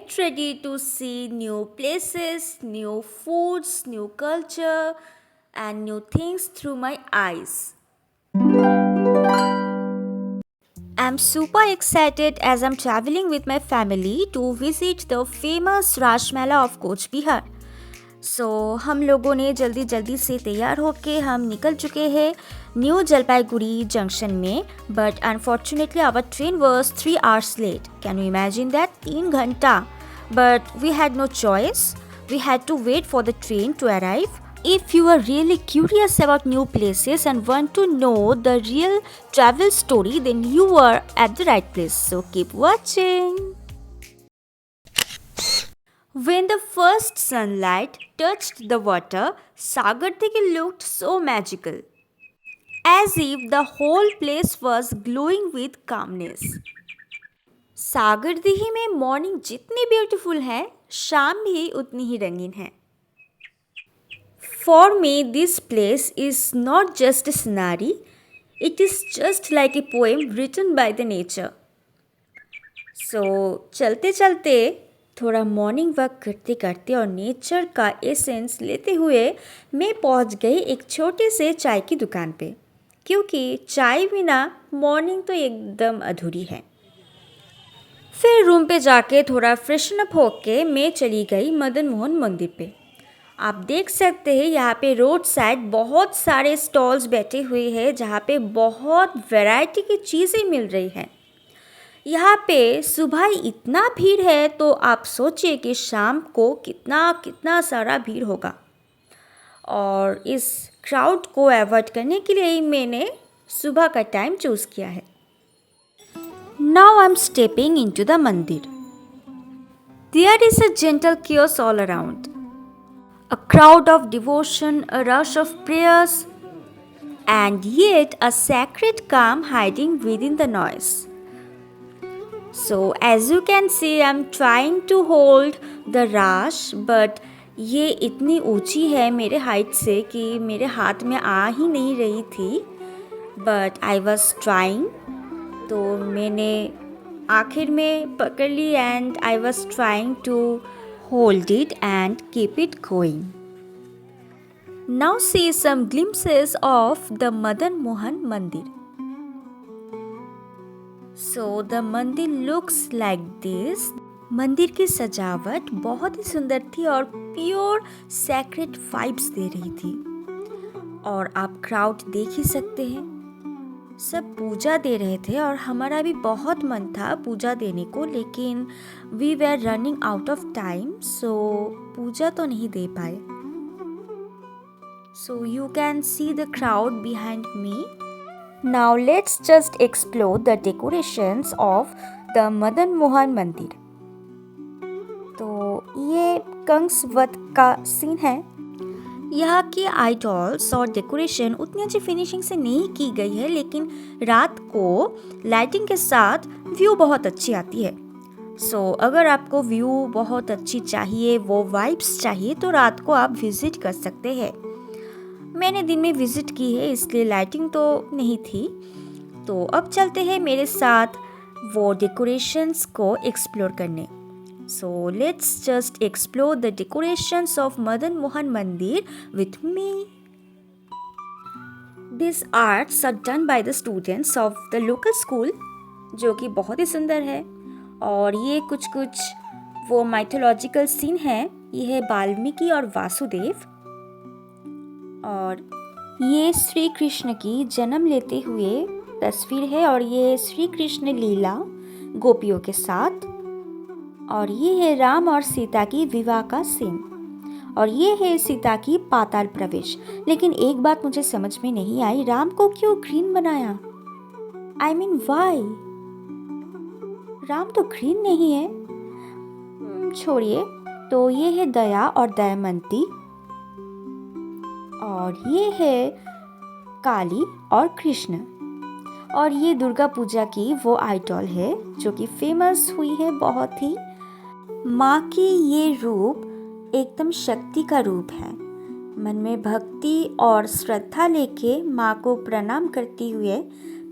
get ready to see new places, new foods, new culture, and new things through my eyes. I'm super excited as I'm traveling with my family to visit the famous Rashmela of Coach Bihar. सो हम लोगों ने जल्दी जल्दी से तैयार होके हम निकल चुके हैं न्यू जलपाईगुड़ी जंक्शन में. But unfortunately our train was 3 hours late. Can you imagine that? 3 घंटा. But we had no choice. We had to wait for the train to arrive. If you are really curious about new places and want to know the real travel story, then you are at the right place. So keep watching. When the first sunlight touched the water, Sagardhiki looked so magical, as if the whole place was glowing with calmness. सागरदीही में morning जितनी beautiful है, शाम भी उतनी ही रंगीन है. For me, this place is not just a scenery, it is just like a poem written by the nature. So, चलते चलते थोड़ा मॉर्निंग वॉक करते करते और नेचर का एसेंस लेते हुए मैं पहुंच गई एक छोटे से चाय की दुकान पे, क्योंकि चाय बिना मॉर्निंग तो एकदम अधूरी है. फिर रूम पे जाके थोड़ा फ्रेशन अप होके मैं चली गई मदन मोहन मंदिर पे. आप देख सकते हैं यहाँ पे रोड साइड बहुत सारे स्टॉल्स बैठे हुए हैं जहाँ पे बहुत वैरायटी की चीज़ें मिल रही हैं. यहाँ पे सुबह इतना भीड़ है तो आप सोचिए कि शाम को कितना कितना सारा भीड़ होगा. और इस क्राउड को अवॉइड करने के लिए ही मैंने सुबह का टाइम चूज़ किया है. Now I am stepping into the mandir. There is a gentle chaos all around. A crowd of devotion, a rush of prayers, and yet a sacred calm hiding within the noise. So as you can see, I'm trying to hold the rush, but ये इतनी ऊंची है मेरे height से कि मेरे हाथ में आ ही नहीं रही थी. But I was trying. तो मैंने आखिर में पकड़ ली and I was trying to hold it and keep it going. Now see some glimpses of the Madan Mohan Mandir. So the mandir looks like this. मंदिर की सजावट बहुत ही सुंदर थी और प्योर सैक्रेड वाइब्स दे रही थी. और आप क्राउड देख ही सकते हैं, सब पूजा दे रहे थे और हमारा भी बहुत मन था पूजा देने को, लेकिन we were running out of time, so पूजा तो नहीं दे पाए. So you can see the crowd behind me. Now let's just explore the decorations of the Madan Mohan mandir. तो ये कंसवत का सीन है. यहाँ की आइडॉल्स और डेकोरेशन उतनी अच्छी फिनिशिंग से नहीं की गई है, लेकिन रात को लाइटिंग के साथ व्यू बहुत अच्छी आती है. सो अगर आपको व्यू बहुत अच्छी चाहिए, वो वाइब्स चाहिए, तो रात को आप विज़िट कर सकते हैं. मैंने दिन में विज़िट की है इसलिए लाइटिंग तो नहीं थी. तो अब चलते हैं मेरे साथ वो डेकोरेशंस को एक्सप्लोर करने. So let's just explore the decorations of Madan Mohan Mandir with me. These arts are done by the students of the local school, जो कि बहुत ही सुंदर है. और ये कुछ कुछ वो माइथोलॉजिकल सीन है. ये है वाल्मीकि और वासुदेव, और ये श्री कृष्ण की जन्म लेते हुए तस्वीर है, और ये श्री कृष्ण लीला गोपियों के साथ. और ये है राम और सीता की विवाह का सीन, और ये है सीता की पाताल प्रवेश. लेकिन एक बात मुझे समझ में नहीं आई, राम को क्यों ग्रीन बनाया? I mean why? राम तो ग्रीन नहीं है. छोड़िए. तो ये है दया और दयामंती, और ये है काली और कृष्ण, और ये दुर्गा पूजा की वो आइडॉल है जो कि फेमस हुई है बहुत ही. माँ की ये रूप एकदम शक्ति का रूप है. मन में भक्ति और श्रद्धा लेके माँ को प्रणाम करते हुए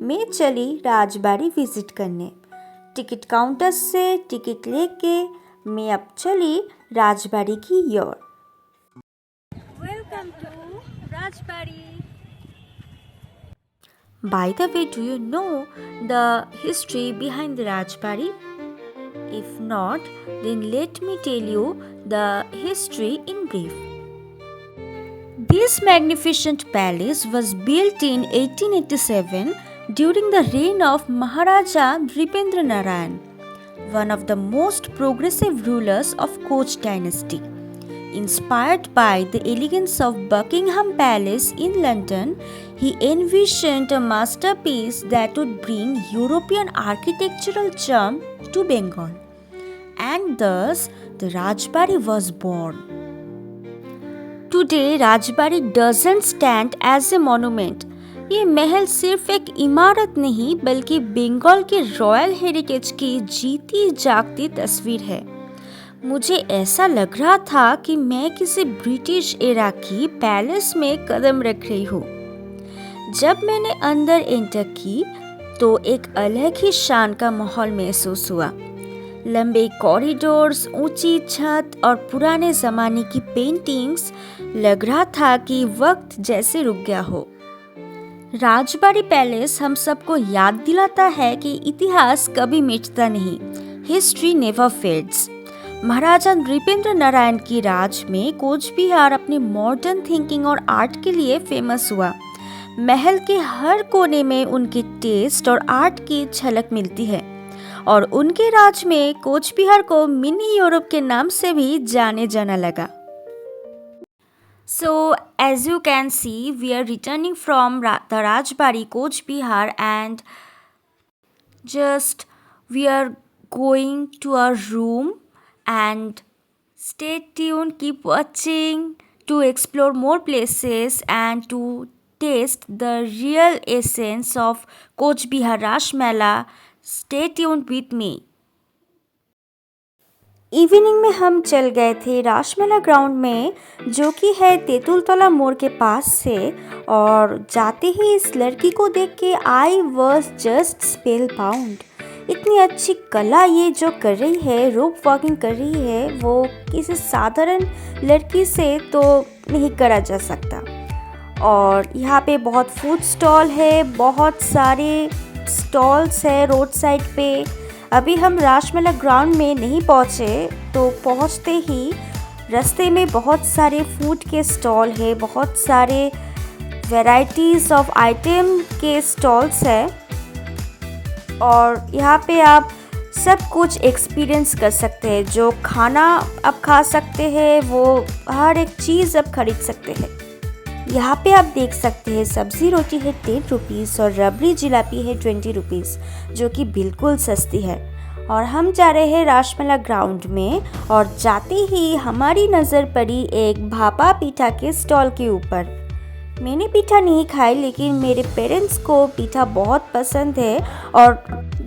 मैं चली राजबाड़ी विजिट करने. टिकट काउंटर से टिकट लेके मैं अब चली राजबाड़ी की ओर। Welcome to Rajbari. By the way, do you know the history behind the Rajbari? If not, then let me tell you the history in brief. This magnificent palace was built in 1887 during the reign of Maharaja Nripendra Narayan, one of the most progressive rulers of Koch dynasty. Inspired by the elegance of Buckingham Palace in London, he envisioned a masterpiece that would bring European architectural charm to Bengal. And thus, the Rajbari was born. Today, Rajbari doesn't stand as a monument. ये महल सिर्फ एक इमारत नहीं बल्कि बंगाल के royal heritage की जीती जागती तस्वीर है। मुझे ऐसा लग रहा था कि मैं किसी ब्रिटिश एरा की पैलेस में कदम रख रही हूँ। जब मैंने अंदर एंटर की तो एक अलग ही शान का माहौल महसूस हुआ। लंबे कॉरिडोर्स, ऊंची छत और पुराने ज़माने की पेंटिंग्स, लग रहा था कि वक्त जैसे रुक गया हो। राजबाड़ी पैलेस हम सबको याद दिलाता है कि इतिहास कभी मिटता नहीं, हिस्ट्री नेवर फेड्स। महाराजा नृपेंद्र नारायण की राज में कोच बिहार अपने मॉडर्न थिंकिंग और आर्ट के लिए फेमस हुआ। महल के हर कोने में उनके टेस्ट और आर्ट की झलक मिलती है और उनके राज में कोच बिहार को मिनी यूरोप के नाम से भी जाने जाना लगा। So as you can see, we are returning from the Rajbari Koch Bihar and just we are going to our room. And stay tuned, keep watching to explore more places and to taste the real essence of Koch Bihar Rash Mela. Stay tuned with me. Evening में हम चल गए थे रासमेला ground में, जो कि है तेतुलतला मोड़ के पास से, और जाते ही इस लड़की को देख के I was just spell bound. इतनी अच्छी कला ये जो कर रही है, रोप वॉकिंग कर रही है, वो किसी साधारण लड़की से तो नहीं करा जा सकता। और यहाँ पे बहुत फूड स्टॉल है, बहुत सारे स्टॉल्स है रोड साइड पे। अभी हम रासमेला ग्राउंड में नहीं पहुँचे, तो पहुँचते ही रास्ते में बहुत सारे फूड के स्टॉल है, बहुत सारे वैरायटीज़ ऑफ आइटम के स्टॉल्स है और यहाँ पे आप सब कुछ एक्सपीरियंस कर सकते हैं। जो खाना आप खा सकते हैं वो हर एक चीज़ आप खरीद सकते हैं। यहाँ पे आप देख सकते हैं सब्ज़ी रोटी है 10 रुपीज़ और रबड़ी जिलापी है 20 रुपीज़, जो कि बिल्कुल सस्ती है। और हम जा रहे हैं रासमेला ग्राउंड में और जाते ही हमारी नज़र पड़ी एक भापा पीठा के स्टॉल के ऊपर। मैंने पीठा नहीं खाई, लेकिन मेरे पेरेंट्स को पीठा बहुत पसंद है। और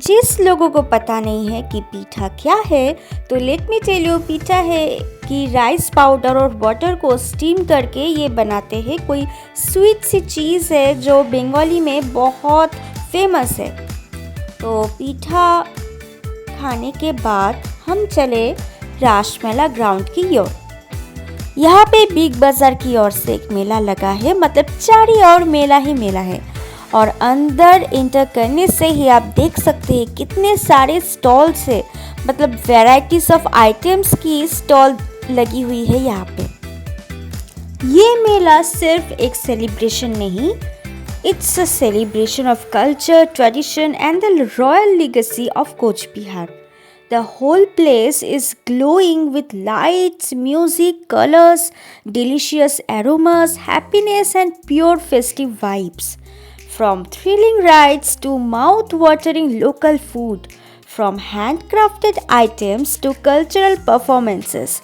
जिस लोगों को पता नहीं है कि पीठा क्या है, तो लेट मी टेल यू, पीठा है कि राइस पाउडर और वाटर को स्टीम करके ये बनाते हैं। कोई स्वीट सी चीज़ है जो बंगाली में बहुत फेमस है। तो पीठा खाने के बाद हम चले रासमेला ग्राउंड की ओर। यहाँ पे बिग बाज़ार की ओर से एक मेला लगा है, मतलब चारी और मेला ही मेला है। और अंदर एंटर करने से ही आप देख सकते हैं कितने सारे स्टॉल्स है, मतलब वैरायटीज ऑफ आइटम्स की स्टॉल लगी हुई है यहाँ पे। ये मेला सिर्फ एक सेलिब्रेशन नहीं, it's a celebration of culture, tradition and the royal legacy of coach Bihar. The whole place is glowing with lights, music, colors, delicious aromas, happiness and pure festive vibes. From thrilling rides to mouth-watering local food, from handcrafted items to cultural performances,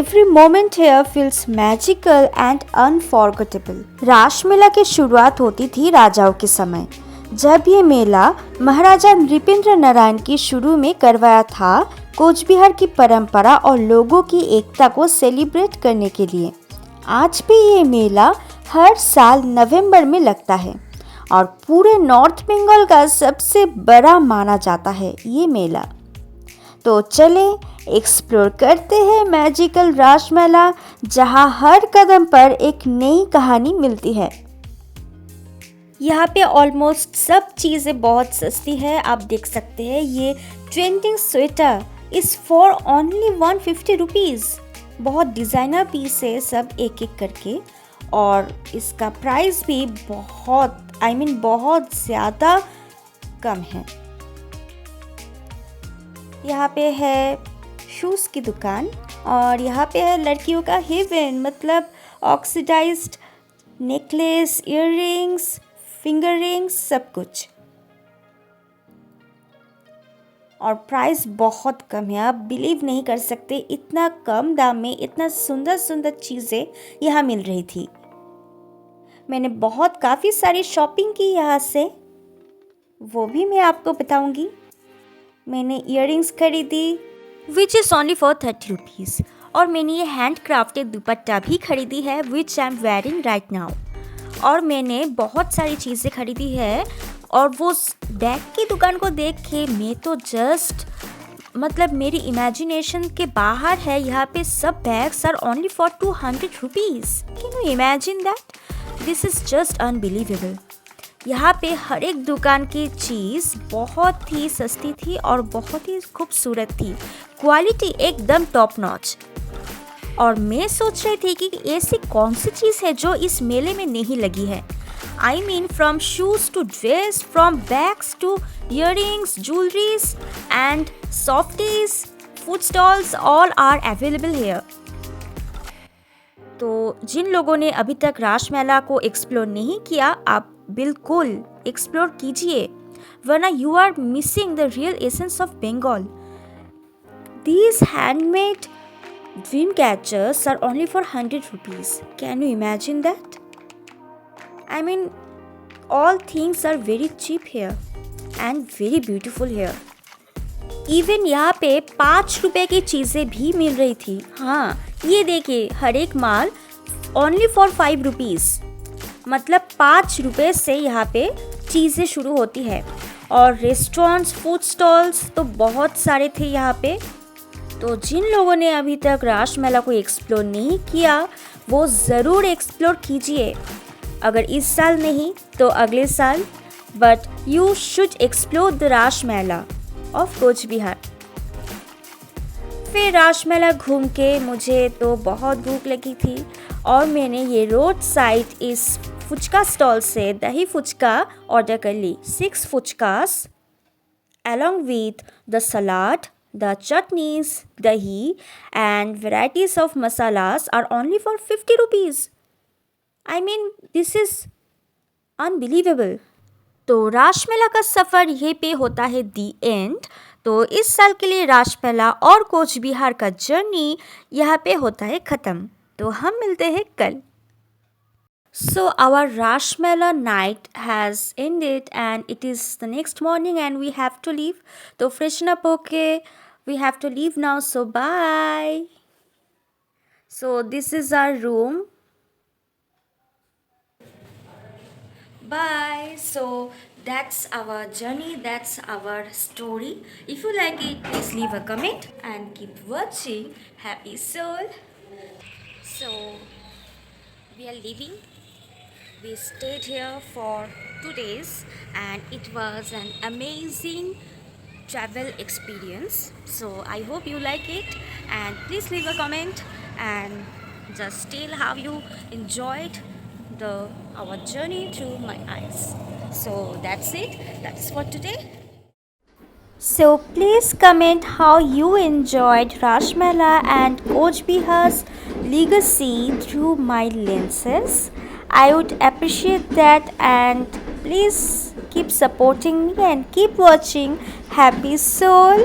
every moment here feels magical and unforgettable. रासमेला की शुरुआत होती थी राजाओं के समय, जब ये मेला महाराजा नृपेंद्र नारायण की शुरू में करवाया था कोच बिहार की परंपरा और लोगों की एकता को सेलिब्रेट करने के लिए। आज भी ये मेला हर साल नवंबर में लगता है और पूरे नॉर्थ बंगाल का सबसे बड़ा माना जाता है ये मेला। तो चले एक्सप्लोर करते हैं मैजिकल राजमहल, जहां हर कदम पर एक नई कहानी मिलती है। यहाँ पे ऑलमोस्ट सब चीज़ें बहुत सस्ती है। आप देख सकते हैं ये trending sweater is for only 150 rupees. बहुत डिज़ाइनर पीस है सब एक एक करके, और इसका प्राइस भी बहुत ज़्यादा कम है। यहाँ पे है शूज़ की दुकान, और यहाँ पे है लड़कियों का हेवन, मतलब oxidised necklace, earrings, finger rings, सब कुछ। और प्राइस बहुत कम है। आप बिलीव नहीं कर सकते, इतना कम दाम में इतना सुंदर सुंदर चीज़ें यहाँ मिल रही थी। मैंने काफ़ी सारी शॉपिंग की यहाँ से, वो भी मैं आपको बताऊंगी। मैंने इयररिंग्स खरीदी which is only for 30 rupees, और मैंने ये हैंड क्राफ्टेड दुपट्टा भी खरीदी है which I am wearing right now. और मैंने बहुत सारी चीज़ें खरीदी है, और वो बैग की दुकान को देख के मैं तो जस्ट मेरी इमेजिनेशन के बाहर है। यहाँ पे सब bags are only for 200 rupees. Can you imagine that? This is just unbelievable. यहाँ पे हर एक दुकान की चीज़ बहुत ही सस्ती थी और बहुत ही खूबसूरत थी। क्वालिटी एकदम टॉप नॉच। और मैं सोच रही थी कि ऐसी कौन सी चीज़ है जो इस मेले में नहीं लगी है। I mean from shoes to dress, from bags to earrings, jewelries and softies, food stalls, all are available here. तो जिन लोगों ने अभी तक राजमहल को एक्सप्लोर नहीं किया, आप बिल्कुल एक्सप्लोर कीजिए, वरना you are missing the real essence of Bengal. These handmade dream catchers are only for 100 rupees. Can you imagine that? I mean, all things are very cheap here and very beautiful here. Even यहाँ पे 5 रुपए की चीज़ें भी मिल रही थी। हाँ, ये देखिए, हर एक माल only for 5 रुपीज़, मतलब 5 रुपए से यहाँ पे चीज़ें शुरू होती है। और रेस्टोरेंट्स, फूड स्टॉल्स तो बहुत सारे थे यहाँ पे। तो जिन लोगों ने अभी तक राजमहल को एक्सप्लोर नहीं किया, वो ज़रूर एक्सप्लोर कीजिए। अगर इस साल नहीं तो अगले साल, but you should explore the Rajmahal of coach Bihar. फिर राजमहल घूम के मुझे तो बहुत भूख लगी थी, और मैंने ये रोड साइड इस फुचका स्टॉल से दही फुचका ऑर्डर कर ली। 6 फुचकास along with the salad, the chutneys, dahi and varieties of masalas are only for 50 rupees. I mean, this is unbelievable. तो राजमहल का सफ़र यहीं पे होता है दी एंड। तो इस साल के लिए राजमहल और कोच बिहार का जर्नी यहाँ पे होता है ख़त्म। तो हम मिलते हैं कल। So our Rajmahal night has ended and it is the next morning and we have to leave. So freshen up, okay? We have to leave now. So bye. So this is our room. Bye. So that's our journey. That's our story. If you like it, please leave a comment and keep watching. Happy Soul. So we are leaving. We stayed here for 2 days and it was an amazing travel experience. So I hope you like it, and please leave a comment and just tell how you enjoyed our journey through my eyes. So that's it. That's for today. So please comment how you enjoyed Rajmahal and Coach Bihar's legacy through my lenses. I would appreciate that, and please keep supporting me and keep watching Happy Soul.